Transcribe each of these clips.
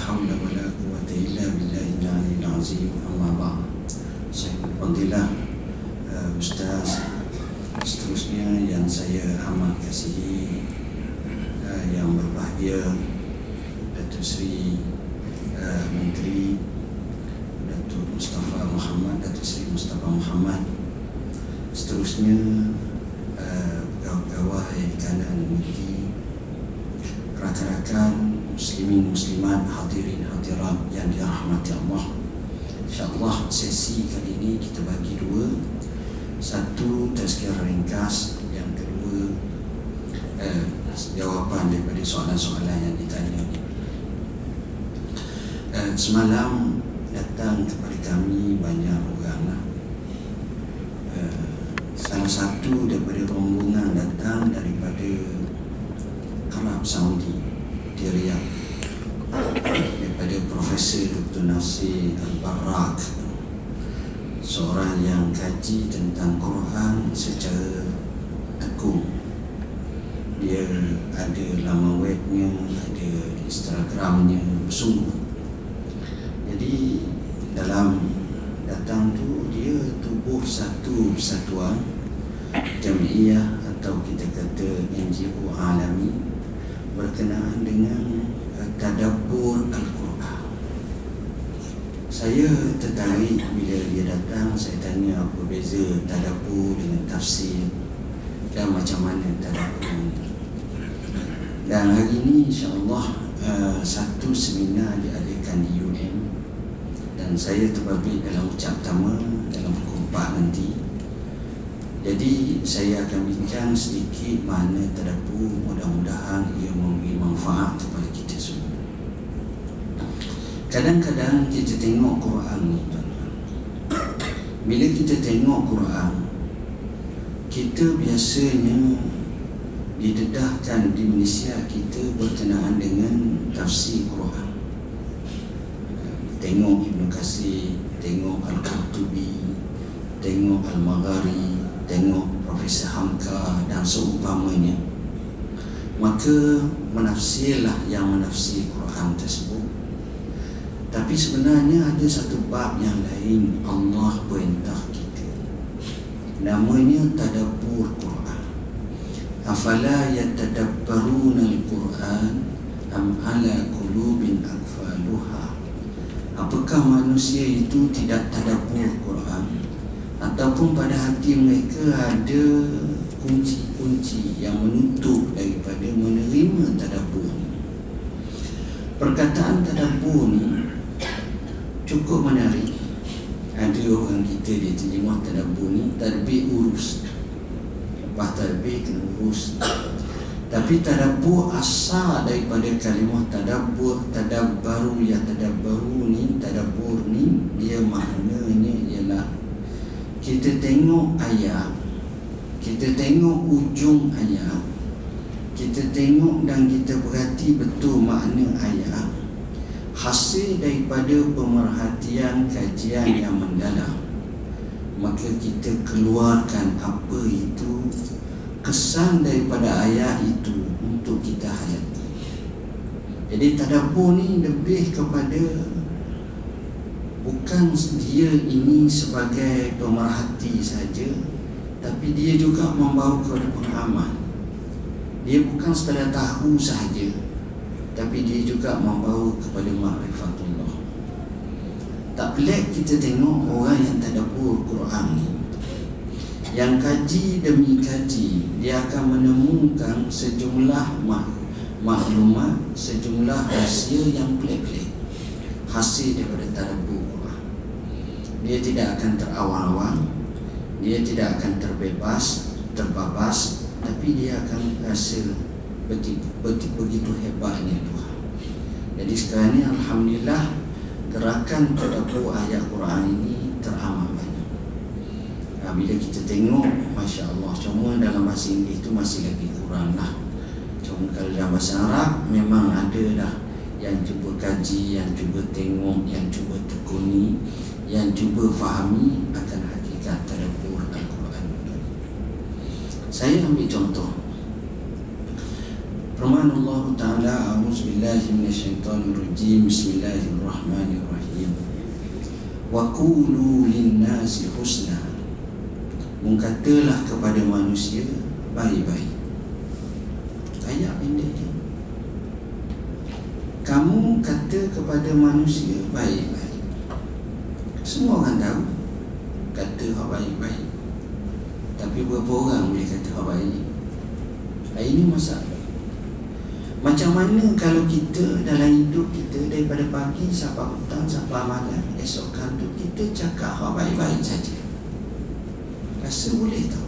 haula wa la quwwata illa billahi al-'aliyyil 'azim. Amma ba'd. Alhamdulillah, Ustaz, seterusnya yang saya amat kasihi, yang berbahagia Datuk Seri Menteri Datuk Mustafa Muhammad, Datuk Seri Mustafa Muhammad, seterusnya pegawai-pegawai kanan negeri, rakan-rakan muslimin muslimat, hadirin hadirat yang dirahmati Allah. InsyaAllah sesi kali ini kita bagi dua. Satu, tazkirah ringkas. Yang kedua, jawapan daripada soalan-soalan yang ditanya. Semalam datang kepada kami banyak orang. Salah satu daripada rombongan datang daripada Arab Saudi di Riyadh, daripada Profesor Dr. Nasir Al-Barak, seorang yang kaji tentang Quran secara tekun. Dia ada laman webnya, ada Instagramnya, bersungguh. Jadi dalam datang tu dia tubuh satu persatuan jamiah atau kita kata NGO alami berkenaan dengan tadabbur Al-Quran. Saya tertarik bila dia datang. Saya tanya apa beza tadabbur dengan tafsir dan macam mana tadabbur. Dan hari ini insya-Allah satu seminar diadakan di UM, dan saya terbabit dalam ucap pertama dalam pukul 4 nanti. Jadi saya akan bincang sedikit mana tadabbur, mudah-mudahan ia memberi manfaat kepada kita semua. Kadang-kadang kita tengok Quran ni, tuan-tuan. Bila kita tengok Quran, kita biasanya didedahkan di Malaysia kita berkenaan dengan tafsir Quran. Tengok Ibn Katsir, tengok Al-Qurtubi, tengok Al-Maghari, tengok Profesor Hamka dan seumpamanya. Maka menafsirlah yang menafsir Quran tersebut. Tapi sebenarnya ada satu bab yang lain Allah perintah kita, namanya tadabbur Quran. Afala yatadabbaruna al-Quran am ala qulubin aqfaluha. Apakah manusia itu tidak tadabbur Quran, ataupun pada hati mereka ada kunci-kunci yang menutup daripada menerima tadabbur ni? Perkataan tadabbur ni cukup menarik. Ada orang kita dia terjemah tadabbur ni tadbir urus. Lepas tadbir kena urus. Tapi tadabbur asal daripada kalimah tadabbur, tadabbaru, ya tadabbaru ni, tadabbur ni dia maknanya ialah kita tengok ayat, kita tengok ujung ayat, kita tengok dan kita perhati betul makna ayat, hasil daripada pemerhatian kajian yang mendalam. Maka kita keluarkan apa itu kesan daripada ayat itu untuk kita hayati. Jadi tadabbur ni lebih kepada bukan dia ini sebagai pemerhati saja, tapi dia juga membawa kepada pengalaman. Dia bukan sekadar tahu sahaja, tapi dia juga membawa kepada ma'rifatullah. Tak pelik kita tengok orang yang tadabbur Quran ni, yang kaji demi kaji, dia akan menemukan sejumlah maklumat, sejumlah rahsia yang pelik-pelik hasil daripada tadabbur Quran. Dia tidak akan terawang-awang, dia tidak akan terbabas, tapi dia akan rasa begitu hebatnya Tuhan. Jadi sekarang ni alhamdulillah gerakan tadabbur ayat Quran ini teramat banyak. Bila kita tengok, Masya Allah, cuma dalam bahasa Inggeris itu masih lagi kurang lah. Cuma kalau dalam bahasa Arab memang ada dah yang cuba kaji, yang cuba tengok, yang cuba tekuni, yang cuba fahami akan hakikat tadabbur Al-Quran. Saya ambil contoh. Firman Allah Ta'ala, a'udzubillahi minasyaitonirrajim, bismillahirrahmanirrahim. Wa qulu linnasi husna, mengatalah kepada manusia baik-baik. Ayat pendek ni, kamu kata kepada manusia baik-baik. Semua orang tahu kata hak baik-baik, tapi berapa orang boleh kata hak baik? Ini masalah. Macam mana kalau kita dalam hidup kita daripada pagi sampai petang sampai malam, esok tu kita cakap hak baik-baik saja? Rasa boleh tak?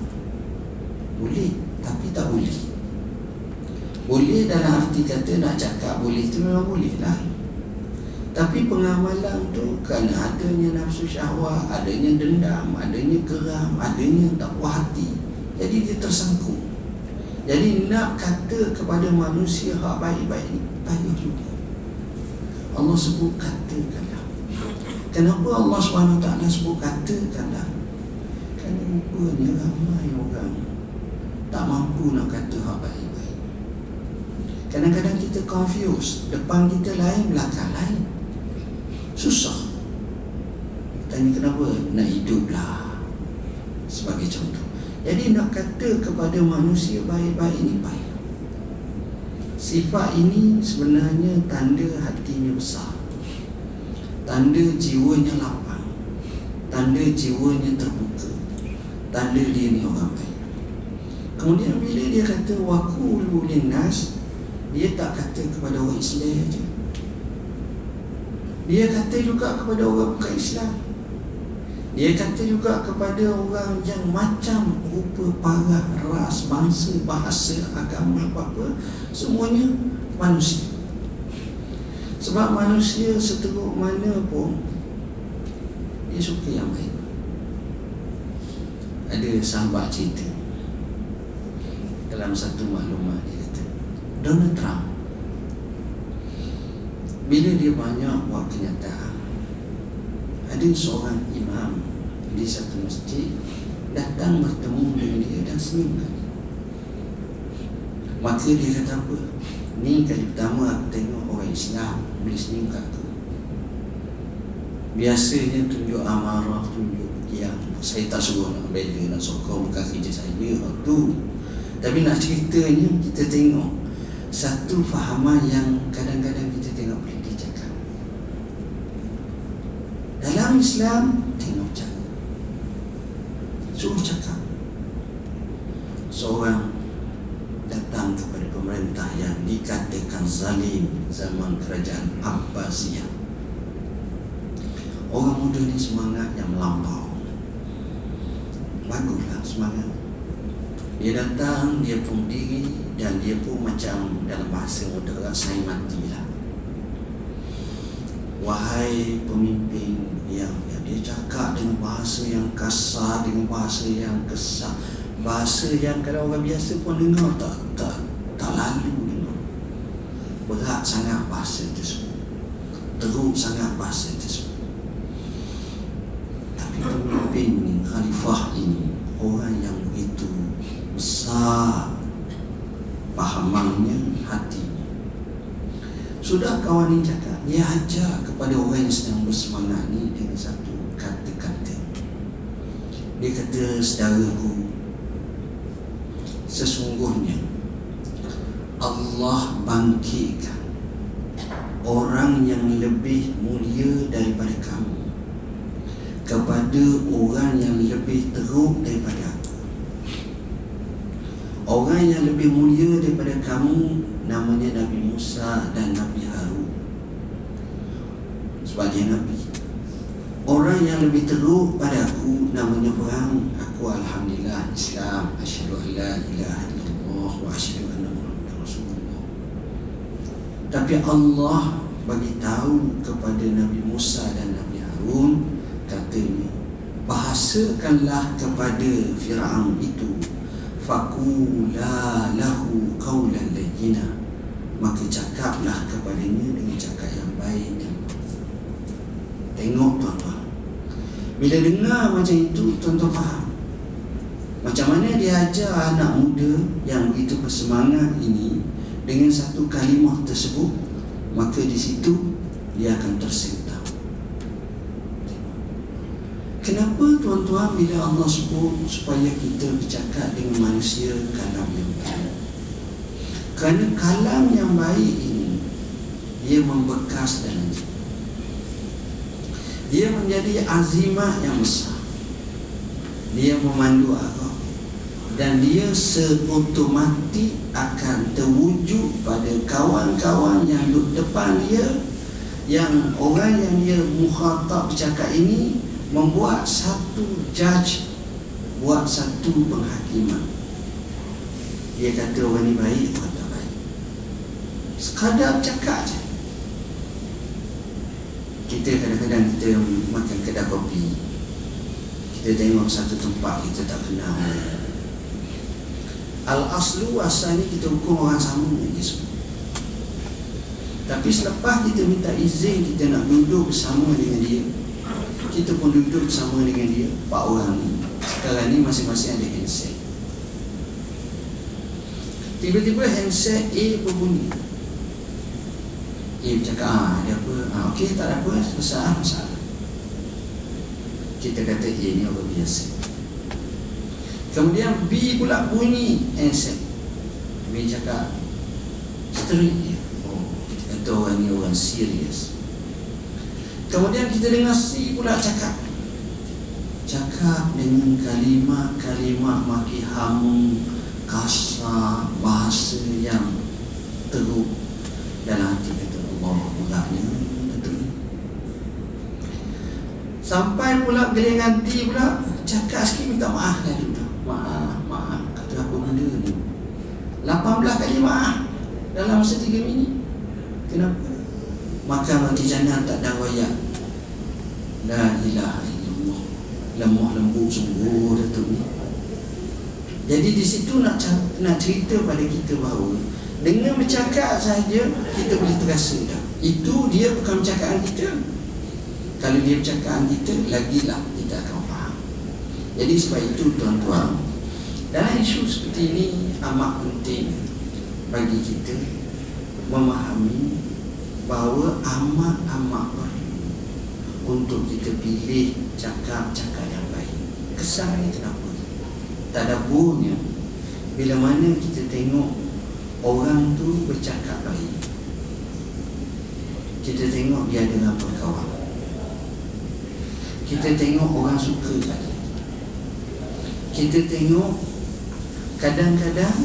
Boleh, tapi tak boleh. Boleh dalam arti kata nak cakap boleh tu memang boleh lah. Tapi pengamalan tu kerana adanya nafsu syahwat, adanya dendam, adanya geram, adanya tak puas hati, jadi dia tersangkut. Jadi nak kata kepada manusia hak baik-baik ni payah juga. Allah sebut katakanlah. Kenapa Allah SWT sebut katakanlah? Kerana rupanya ramai orang tak mampu nak kata hak baik-baik. Kadang-kadang kita confuse, depan kita lain, belakang lain. Susah. Tanya kenapa? Nak hidup lah, sebagai contoh. Jadi nak kata kepada manusia baik-baik ini payah. Sifat ini sebenarnya tanda hatinya besar, tanda jiwanya lapang, tanda jiwanya terbuka, tanda dia ni orang baik. Kemudian bila dia kata waqulu linnas, dia tak kata kepada orang Islam saja, dia kata juga kepada orang bukan Islam. Dia kata juga kepada orang yang macam rupa, parah, ras, bangsa, bahasa, agama, apa-apa, semuanya manusia. Sebab manusia seteruk mana pun dia suka yang baik. Ada sahabat cerita dalam satu maklumat, dia kata Donald Trump bila dia banyak buat kenyataan, ada seorang imam di satu masjid datang bertemu dengan dia dan senyumkan. Maka dia kata apa? Ni kali pertama aku tengok orang Islam boleh senyum kat aku. Biasanya tunjuk amarah, tunjuk yang saya tak suruh nak bela, nak sokong, bukan kerja saya tu. Tapi nak ceritanya kita tengok satu fahaman yang kadang-kadang kita tengok boleh dicakap. Dalam Islam tengok cakap, suruh cakap. Seorang datang kepada pemerintah yang dikatakan zalim zaman kerajaan Abbasiyah. Orang muda ni semangat yang melampau, baguslah semangat. Dia datang, dia pun diri, dan dia pun macam dalam bahasa muda, saya matilah. Wahai pemimpin yang dia cakap dengan bahasa yang kasar, dengan bahasa yang kesat, bahasa yang kalau orang biasa pun dengar tak lalu dengar. Berat sangat bahasa tersebut, teruk sangat bahasa tersebut. Tapi pemimpin ni, khalifah ini, orang yang begitu besar pahamannya, hati. Sudah kawan ni cakap, dia ajar kepada orang yang sedang bersemangat ni dengan satu kata-kata. Dia kata, saudaraku, sesungguhnya Allah bangkitkan orang yang lebih mulia daripada kamu kepada orang yang lebih teruk daripada aku. Orang yang lebih mulia daripada kamu namanya Nabi Musa dan Nabi Harun sebagai Nabi. Orang yang lebih teruk pada aku namanya perang. Aku alhamdulillah Islam, asyhadu an la ilaha illallah wa asyhadu anna Muhammadar Rasulullah. Tapi Allah bagi tahu kepada Nabi Musa dan Nabi Harun, katanya, bahasakanlah kepada Firaun itu, faqula lahu qawlan layyina, maka cakaplah kepadanya dengan cakap yang baik. Tengok tuan-tuan, bila dengar macam itu, tuan-tuan faham macam mana dia ajar anak muda yang begitu bersemangat ini dengan satu kalimah tersebut, maka di situ dia akan tersentak. Kenapa tuan-tuan bila Allah sebut supaya kita bercakap dengan manusia kalam yang baik? Kerana kalam yang baik ini dia membekas dalam jiwa. Dia menjadi azimah yang besar. Dia memandu arah. Dan dia seotomatik akan terwujud pada kawan-kawan yang duduk depan dia, yang orang yang dia mukhatab bercakap ini membuat satu judge, buat satu penghakiman. Dia kata orang ni baik atau tak baik, sekadar cakap je. Kita kadang-kadang kita makan kedai kopi, kita tengok satu tempat kita tak kenal, al-aslu asalnya kita hukum orang sama dengan dia semua. Tapi selepas kita minta izin kita nak duduk bersama dengan dia, kita pun duduk bersama dengan dia, 4 orang ni. Sekarang ni masing-masing ada handset. Tiba-tiba handset A berbunyi. A bercakap, ada apa? Okey, tak ada apa, masalah. Kita kata A ni orang biasa. Kemudian B pula bunyi handset. B cakap straight dia. Kita kata orang ni orang serius. Kemudian kita dengar C pula cakap dengan kalimat-kalimat maki hamu, kasar, bahasa yang teruk. Dalam hati kata Allah beratnya betul. Sampai pula gelengan D pula cakap sikit minta maaf lah dulu. Maaf, kata apa benda ni 18 kali maaf dalam masa 3 minit. Kenapa? Maka mati jannah tak ada wayak la ilaha illallah, lemah lembut sungguh Datuk ni. Jadi di situ nak cerita pada kita bahawa dengan bercakap saja kita boleh terasa dah. Itu dia bukan percakapan kita. Kalau dia percakapan kita, lagilah kita akan faham. Jadi sebab itu tuan-tuan, dalam isu seperti ini amat penting bagi kita memahami bahawa amat perlu untuk kita pilih cakap-cakap yang baik. Kesannya kenapa? Tadaburnya bila mana kita tengok orang tu bercakap baik, kita tengok dia ada apa kawan, kita tengok orang suka pada, kita tengok kadang-kadang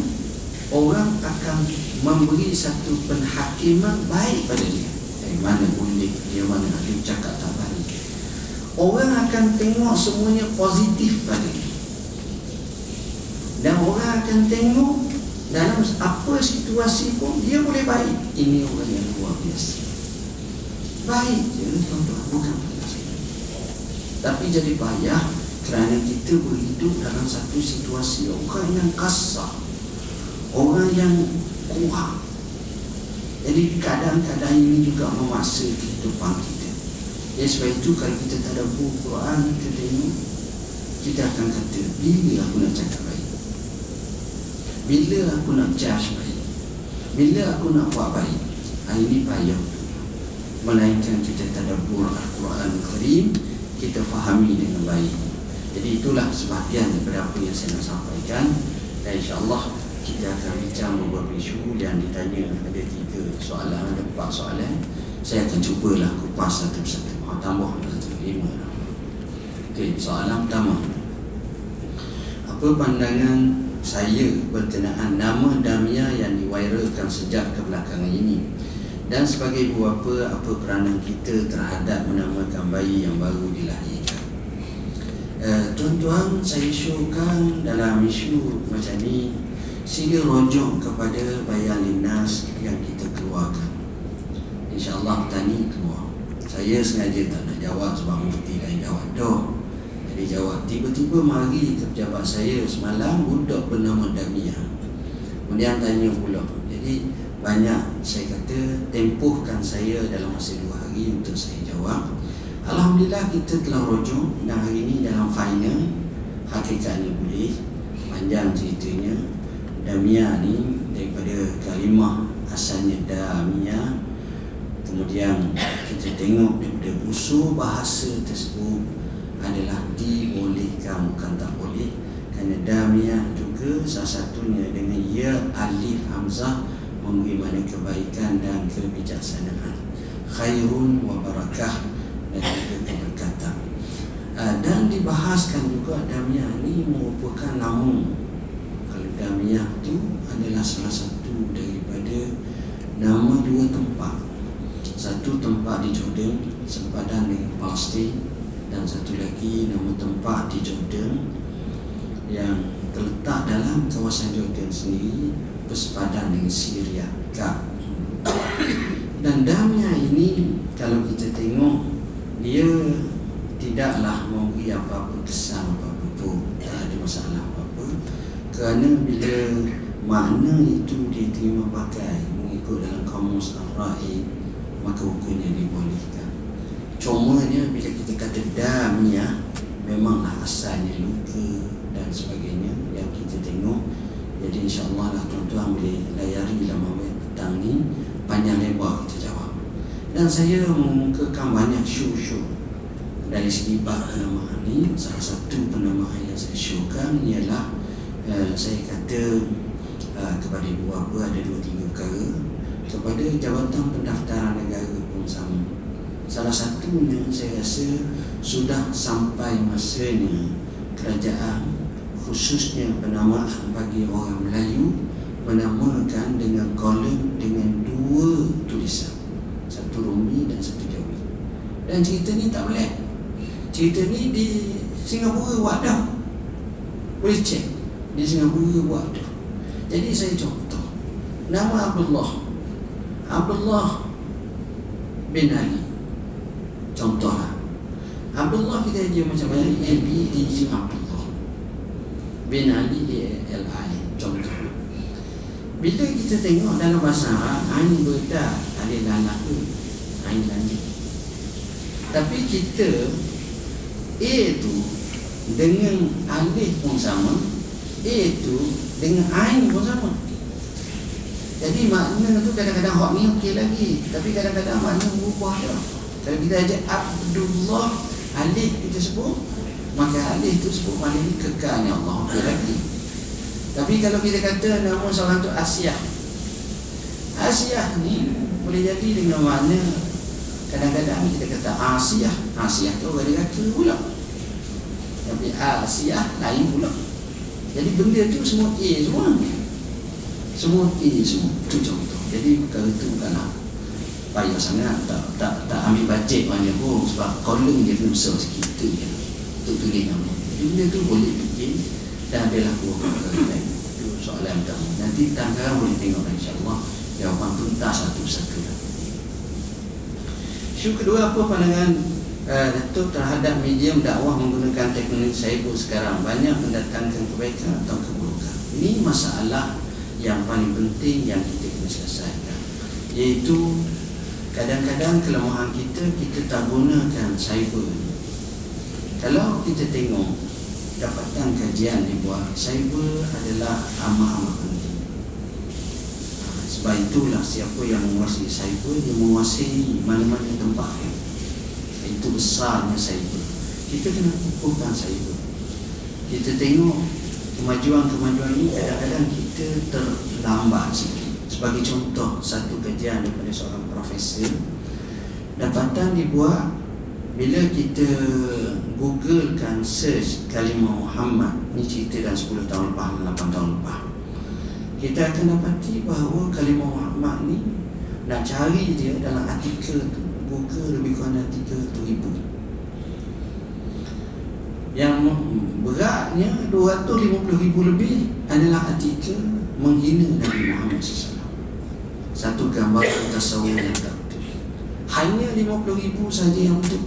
orang akan memberi satu penghakiman baik pada dia. Mana boleh dia, mana ada cakap tak baik. Orang akan tengok semuanya positif pada dia. Dan orang akan tengok dalam apa situasi pun dia boleh baik. Ini orang yang luar biasa. Baik je tuan-tuan, bukan biasa. Tapi jadi payah kerana kita berhidup dalam satu situasi orang yang kasar, orang yang kuat. Jadi keadaan-keadaan ini juga memaksa kehidupan kita. Ya, sebab itu kalau kita tadabbur Quran, kita tengok, kita akan kata, bila aku nak cakap baik, bila aku nak judge baik, bila aku nak buat baik. Ini payah. Melainkan kita tadabbur Al-Quran Al-Karim, kita fahami dengan baik. Jadi itulah sebahagian daripada apa yang saya nak sampaikan. Dan insyaAllah kita akan bincang beberapa isu yang ditanya. Ada 3 soalan, ada 4 soalan. Saya akan cubalah kupas satu persatu. Tambah satu 5. Okey, soalan pertama. Apa pandangan saya berkenaan nama Damia yang diviralkan sejak kebelakangan ini? Dan sebagai ibu bapa, apa peranan kita terhadap menamakan bayi yang baru dilahirkan? Tuan-tuan, saya syurkan dalam isu macam ni, sila rujuk kepada Bayan Linnas yang kita keluarkan. InsyaAllah petani keluar. Saya sengaja tak nak jawab sebab mufti lain jawab dah. Jadi jawab, tiba-tiba mari ke pejabat saya semalam budak bernama Damia. Kemudian tanya pula. Jadi banyak saya kata tempuhkan saya dalam masa 2 hari untuk saya jawab. Alhamdulillah kita telah rujuk dan hari ini dalam final hakikatnya boleh. Panjang ceritanya, Damia ni daripada kalimah asalnya damiyah. Kemudian kita tengok daripada usul bahasa tersebut adalah dibolehkan, bukan tak boleh. Kerana damiyah juga salah satunya dengan ya alif hamzah memberi makna kebaikan dan kebijaksanaan, khairun wa barakah, dan juga keberkatan. Dan dibahaskan juga damiyah ini merupakan nama. Kalau damiyah itu adalah salah satu daripada nama dua tempat. Satu tempat di Jordan sempadan dengan Palestin, dan satu lagi nama tempat di Jordan yang terletak dalam kawasan Jordan sendiri bersepadan dengan Syria, Kab. Dan damiyah ini kalau kita tengok, dia tidaklah memberi apa-apa kesan apa-apa pun, tak ada masalah apa-apa. Kerana bila makna itu diterima pakai mengikut dalam kamus Ar-Ra'i, maka hukumnya dibolehkan. Cumanya bila kita kata damiyah, memanglah asalnya luka dan sebagainya yang kita tengok. Jadi insyaAllah lah tuan-tuan boleh layari dalam petang ni, panjang lebar kita jawab. Dan saya mengemukakan banyak show dari segi bab penamaan ni. Salah satu penamaan yang saya showkan ialah saya kata kepada ibu bapa ada 2-3 perkara. Kepada Jabatan Pendaftaran Negara pun sama. Salah satunya saya rasa sudah sampai masanya kerajaan, khususnya penamaan bagi orang Melayu, menamakan dengan kolom dengan 2 tulisan, satu Rumi dan satu Jawi. Dan cerita ni tak boleh. Cerita ni di Singapura buat dah. Boleh cek, di Singapura buat dah. Jadi saya contoh, nama Abdullah bin Ali, contohlah. Abdullah kita dia macam mana? A-B-D-G Abdullah bin Ali A-L-I, contoh. Bila kita tengok dalam bahasa Arab, ain berda ada lalat tu, ain lanjut. Tapi kita A tu dengan alif pun sama, A tu dengan ain pun sama. Jadi makna tu kadang-kadang hak ni okey lagi, tapi kadang-kadang makna berubah dah. Kalau kita ajak Abdullah, alif kita sebut, maka alif tu sebut makna ni kekalnya Allah, okey lagi. Tapi kalau kita kata nama seorang tu Asyah ni boleh jadi dengan makna, kadang-kadang kita kata Asyah tu orang dia kata pula, tapi Asyah lain pula. Jadi benda tu semua A semua semua tu contoh. Jadi perkara tu bukanlah payah sangat, tak ambil bajet banyak pun, sebab kolom dia kena besar sikit tu je untuk tulis nama. Jadi benda tu boleh bikin, dan adalah perkara lain. Itu soalan pertama. Nanti tanggal boleh tengok insyaAllah jawapan tuntas satu-satu. Isu kedua, apa pandangan Datuk terhadap medium dakwah menggunakan teknologi cyber sekarang, banyak mendatangkan kebaikan atau keburukan? Ini masalah yang paling penting yang kita kena selesaikan, iaitu kadang-kadang kelemahan kita tak gunakan cyber. Kalau kita tengok dapatan kajian dibuat, cyber adalah amat-amat penting. Sebab itulah siapa yang menguasai cyber, dia menguasai mana-mana tempatnya. Itu besarnya cyber. Kita kena ukurkan cyber. Kita tengok kemajuan ini kadang-kadang kita terlambat sikit. Sebagai contoh, satu kajian daripada seorang profesor, dapatan dibuat bila kita googlekan search kalimah Muhammad, ni cerita dalam 10 tahun lepas, 8 tahun lepas, kita akan dapati bahawa kalimah Muhammad ni nak cari dia dalam artikel tu, Google lebih kurang ada 300,000. Yang beratnya 250,000 lebih adalah artikel menghina Nabi Muhammad SAW. Satu gambar tasawuf yang tak betul. Hanya 50,000 saja yang betul.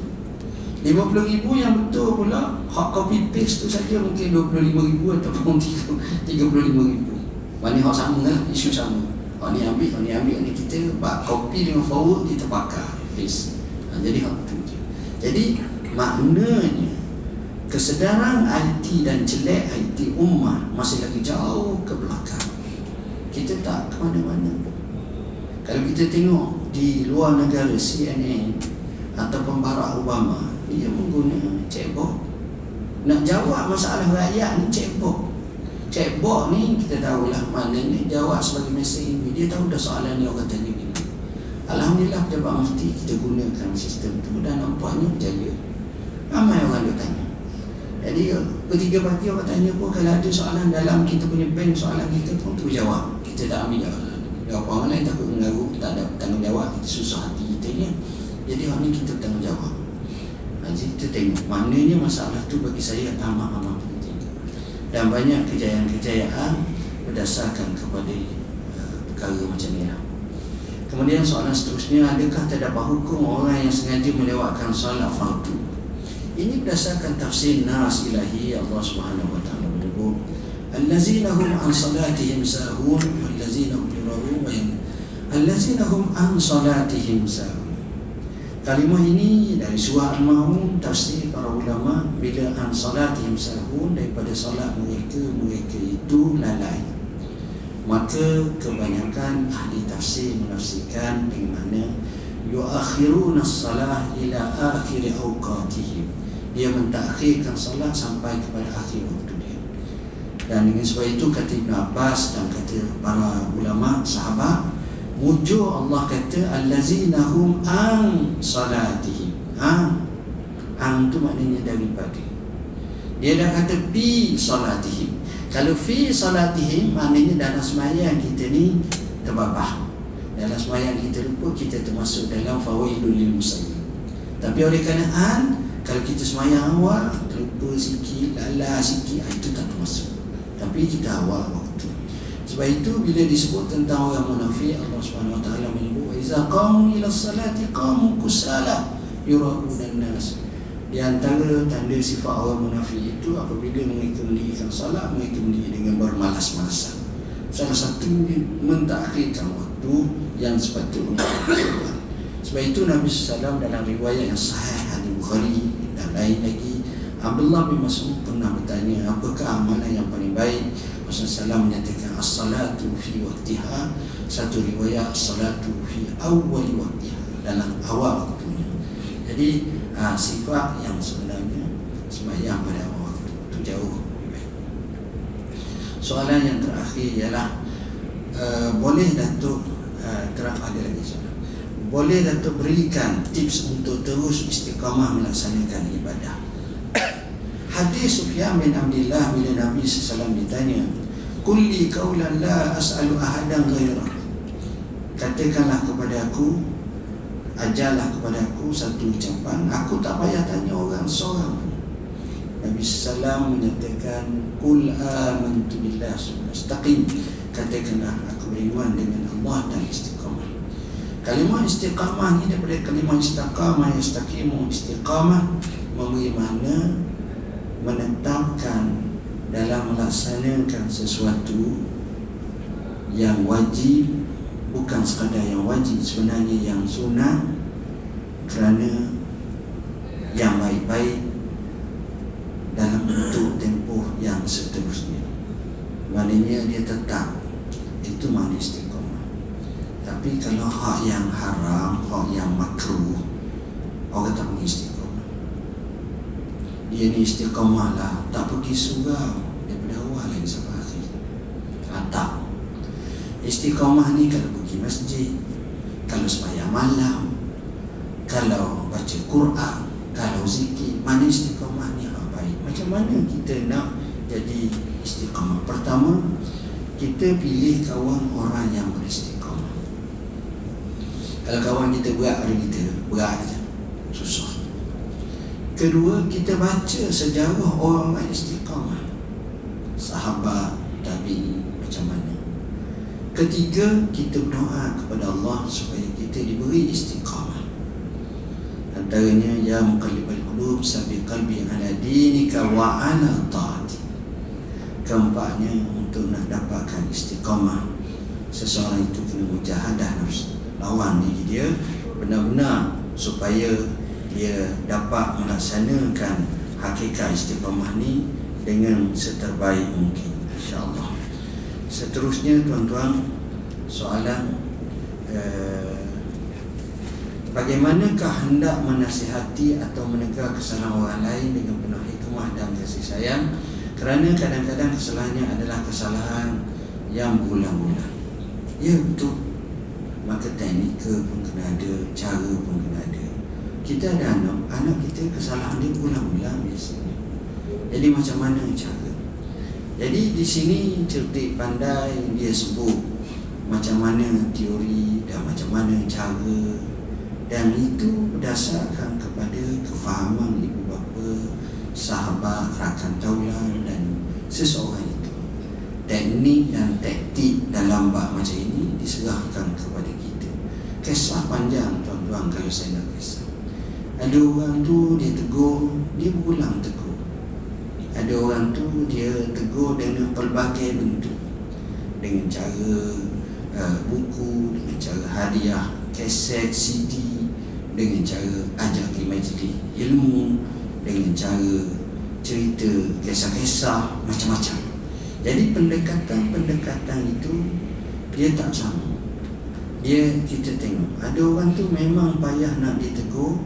50,000 yang betul pula, hak copy paste tu saja mungkin 25,000 ataupun 35,000. Maknanya hak sama lah, isu sama. Hak ni ambil, ni kita copy dengan forward, kita bakar paste. Jadi hak tu je. Jadi maknanya kesedaran IT dan jelek IT ummah masih lagi jauh ke belakang. kita tak ke mana-mana. Kalau kita tengok di luar negara, CNN ataupun Barack Obama, dia mengguna chatbot. Nak jawab masalah rakyat ni chatbot. Chatbot ni kita tahulah maknanya jawab sebagai mesej. Dia tahu dah soalan ni orang tanya ni. Alhamdulillah pejabat mufti kita gunakan sistem tu dan nampaknya berjaya. Ramai orang dia tanya. Jadi ketiga pagi orang tanya pun, kalau ada soalan dalam kita punya bank, soalan kita pun tu jawab. Kita tak ambil jawab orang lain, takut mengaruh, tak ada tanggungjawab, kita susah hati kita ni. Jadi hari ni kita bertanggungjawab. Jadi kita tengok maknanya masalah tu bagi saya amat-amat penting. Dan banyak kejayaan-kejayaan berdasarkan kepada perkara macam ni lah. Kemudian soalan seterusnya, adakah terdapat hukum orang yang sengaja melewatkan solat fardu? Ini berdasarkan tafsir nas ilahi. Allah Subhanahu wa taala menyebut allazina hum an salatihim sahun wallazina hum yura'un allazina hum an salatihim sahun. Kalimah ini dari surah Al-Maun, tafsir para ulama, bila an salatihim sahun, daripada solat mereka itu lalai. Maka kebanyakan ahli tafsir menafsirkan dengan mana yuakhiruna as-salah ila akhir awqatihim, dia mentakhirkan salat sampai kepada akhir waktu dia. Dan dengan sebab itu kata Ibn Abbas dan kata para ulama sahabat, mujur Allah kata allazina hum an salatihim. An tu maknanya daripada. Dia dah kata fi salatihim. Kalau fi salatihim maknanya dalam sembahyang kita ni terbabah. Dalam sembahyang kita lupa, kita termasuk dalam fawailul lil musallin. Tapi oleh kerana kalau kita sembahyang awal terlupa sikit, lala sikit, itu tak termasuk. Tapi kita awal waktu. Sebab itu bila disebut tentang orang munafik, Allah Subhanahu wa taala menyebut iza qamu ila salati qamu kusala yura'una an-nas. Di antara tanda sifat orang munafik itu apabila mereka mendirikan salat, mereka mendiri dengan bermalas-malasan. Salah satunya mentakhirkan waktu yang sepatutnya. Sebab itu Nabi SAW dalam riwayat yang sahih hadis Bukhari dan lain lagi, Abdullah bin Mas'ud pernah bertanya, apakah amalan yang paling baik? Rasulullah SAW menyatakan as-salatu fi waktiha. Satu riwayat as-salatu fi awwali waktiha, dalam awal waktunya. Jadi sifat yang sebenarnya sembahyang pada awal waktu itu jauh lebih baik. Soalan yang terakhir ialah boleh Datuk ada lagi soalan. Boleh Datuk berikan tips untuk terus istiqamah melaksanakan ibadah? Hadis Sufyan bin Abdullah bila Nabi SAW ditanya, kulli qaulan la as'alu ahadan ghairah. Katakanlah kepada aku, ajarlah kepada aku satu ucapan, aku tak payah tanya orang seorang pun. Nabi SAW menyatakan, kul amantu billah istaqim. Katakanlah aku beriman dengan Allah dan istiqamah. Kalimah istiqamah ni daripada kalimah istiqamah, yastaqimu, istiqamah memberi makna menetapkan dalam melaksanakan sesuatu yang wajib, bukan sekadar yang wajib, sebenarnya yang sunnah, kerana yang baik-baik dalam bentuk tempoh yang seterusnya. Maknanya dia tetap, itu makna istiqamah. Tapi kalau hak yang haram, hak yang makruh, orang tak pergi istiqamah. Dia ni istiqamah lah, tak pergi surau daripada awal lagi sampai akhir. Tak. Istiqamah ni kalau pergi masjid, kalau sembahyang malam, kalau baca Quran, kalau zikir, mana istiqamah ni hak baik. Macam mana kita nak jadi istiqamah? Pertama, kita pilih kawan orang yang beristiqamah. Kalau kawan kita berat pada kita, berat saja, susah. Kedua, kita baca sejarah orang yang istiqamah, sahabat, tabi'in, macam mana. Ketiga, kita berdoa kepada Allah supaya kita diberi istiqamah. Antaranya, ya muqallibal qulub sabi qalbi ala dinika wa ala ta'ati. Keempatnya, untuk nak dapatkan istiqamah, seseorang itu kena mujahadah nafsu, lawan diri dia benar-benar supaya dia dapat melaksanakan hakikat istiqamah ni dengan seterbaik mungkin, insya-Allah. Seterusnya tuan-tuan, soalan bagaimanakah hendak menasihati atau menegur kesalahan orang lain dengan penuh hikmah dan kasih sayang, kerana kadang-kadang kesalahannya adalah kesalahan yang berulang-ulang. Ya, betul. Maka teknikal pun kena ada, cara pun kena ada. Kita ada anak kita kesalahan dia berulang-ulang biasanya. Jadi macam mana cara? Jadi di sini cerdik pandai dia sebut macam mana teori dan macam mana cara, dan itu berdasarkan kepada kefahaman ibu bapa, sahabat, rakan taulan dan seseorang itu. Teknik dan taktik dalam bab macam ini diserahkan kepada kita. Kisah panjang tuan-tuan kalau saya nak kisah. Ada orang tu dia tegur, dia berulang tegur. Ada orang tu dia tegur dengan pelbagai bentuk, dengan cara buku, dengan cara hadiah, kaset, CD, dengan cara ajak pergi majlis ilmu, dengan cara cerita kisah-kisah macam-macam. Jadi pendekatan-pendekatan itu dia tak sama. Kita tengok ada orang tu memang payah nak ditegur,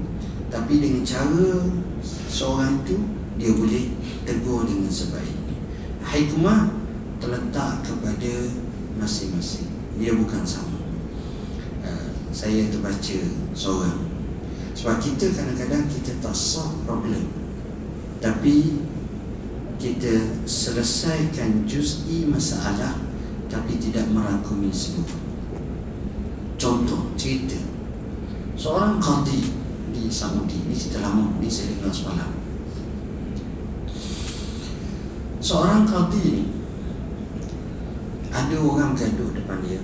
tapi dengan cara seorang tu dia boleh tegur dengan sebaik. Hikmah terletak kepada masing-masing, dia bukan sama. Saya terbaca seorang, sebab kita kadang-kadang kita tak solve problem, tapi kita selesaikan juz'i masalah tapi tidak merangkumi seluruh. Contoh cerita seorang qadi di Saudi, ini cerita lama, ini saya dengar semalam. Seorang qadi ni ada orang gaduh depan dia,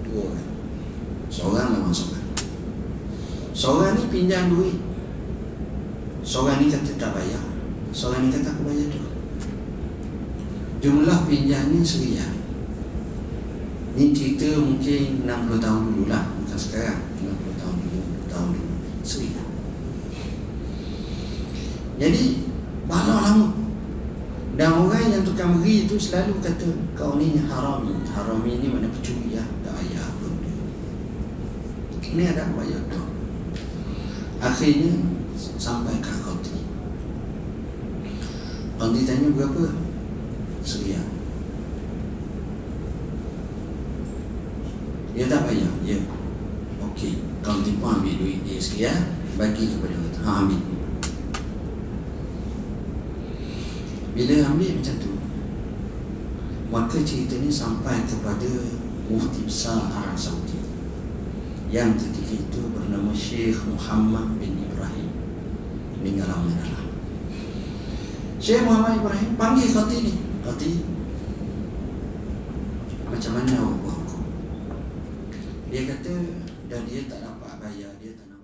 dua orang, seorang lawan seorang. Seorang ni pinjam duit, seorang ni kata tak bayar, seorang ni kata aku bayar dulu. Jumlah pinjamnya RM1,000. Ni cerita mungkin 60 tahun dulu lah, bukan sekarang. 60 tahun dulu, RM1,000. Jadi balau lama. Dan orang yang tukang beri itu selalu kata, kau ni harami. Harami ni makna pencuri ya, tak bayar pun. Ini ada bayar tu. Akhirnya sampai ke qadi. Qadi tanya berapa? RM1,000. Dia tak bayar. Ya. Okey, qadi pun ambil duit dia RM1,000, bagi kepada orang. Ambil. Bila ambil macam tu, maka cerita ni sampai kepada Mufti Besar Arab Saudi yang ketika itu bernama Syekh Muhammad bin Ibrahim, meninggal lama. Syekh Muhammad Ibrahim panggil qadi ni, qadi, macam mana awak buat hukum? Dia kata dah dia tak dapat bayar, dia tak nak